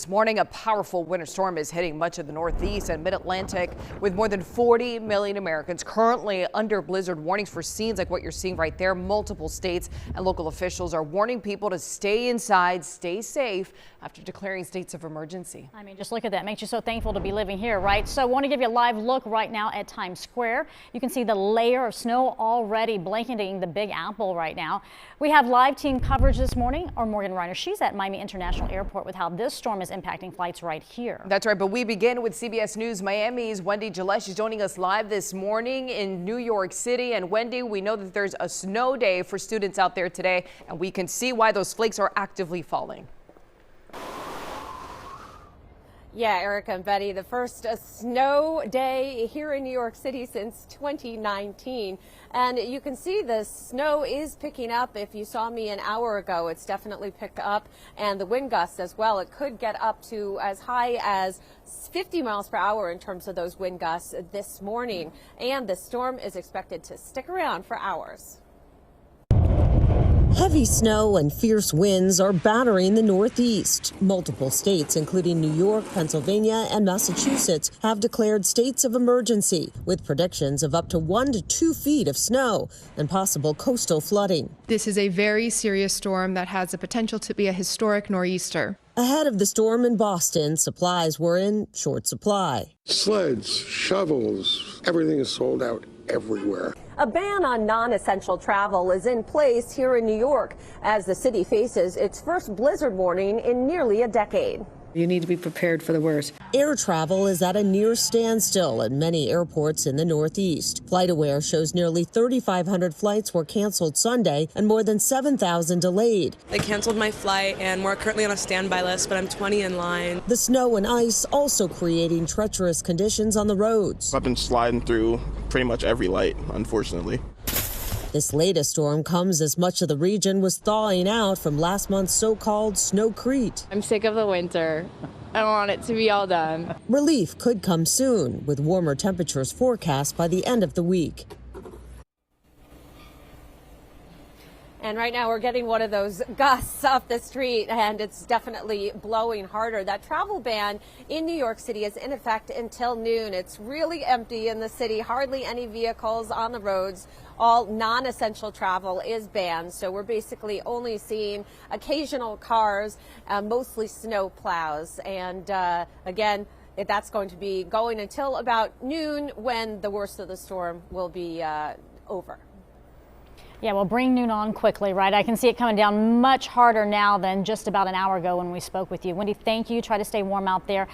this morning. A powerful winter storm is hitting much of the Northeast and mid-Atlantic, with more than 40 million Americans currently under blizzard warnings for scenes like what you're seeing right there. Multiple states and local officials are warning people to stay inside, stay safe after declaring states of emergency. I mean, just look at that. Makes you so thankful to be living here, right? So I want to give you a live look right now at Times Square. You can see the layer of snow already blanketing the Big Apple right now. We have live team coverage this morning. Our Morgan Reiner, she's at Miami International Airport with how this storm is impacting flights right here. That's right, but we begin with CBS News Miami's Wendy Gillette. She's joining us live this morning in New York City. And Wendy, we know that there's a snow day for students out there today, and we can see why those flakes are actively falling. Yeah, Erica and Betty, the first snow day here in New York City since 2019. And you can see the snow is picking up. If you saw me an hour ago, it's definitely picked up. And the wind gusts as well. It could get up to as high as 50 miles per hour in terms of those wind gusts this morning. And the storm is expected to stick around for hours. Heavy snow and fierce winds are battering the Northeast. Multiple states, including New York, Pennsylvania, and Massachusetts, have declared states of emergency, with predictions of up to 1 to 2 feet of snow and possible coastal flooding. This is a very serious storm that has the potential to be a historic nor'easter. Ahead of the storm in Boston, supplies were in short supply. Sleds, shovels, everything is sold out everywhere. A ban on non-essential travel is in place here in New York as the city faces its first blizzard warning in nearly a decade. You need to be prepared for the worst. Air travel is at a near standstill at many airports in the Northeast. FlightAware shows nearly 3,500 flights were canceled Sunday and more than 7,000 delayed. They canceled my flight and we're currently on a standby list, but I'm 20 in line. The snow and ice also creating treacherous conditions on the roads. I've been sliding through pretty much every light, unfortunately. This latest storm comes as much of the region was thawing out from last month's so-called snowcrete. I'm sick of the winter. I want it to be all done. Relief could come soon, with warmer temperatures forecast by the end of the week. And right now we're getting one of those gusts off the street, and it's definitely blowing harder. That travel ban in New York City is in effect until noon. It's really empty in the city, hardly any vehicles on the roads. All non-essential travel is banned, so we're basically only seeing occasional cars, mostly snow plows. And again, that's going to be going until about noon, when the worst of the storm will be over. Yeah, well, bring noon on quickly, right? I can see it coming down much harder now than just about an hour ago when we spoke with you. Wendy, thank you. Try to stay warm out there.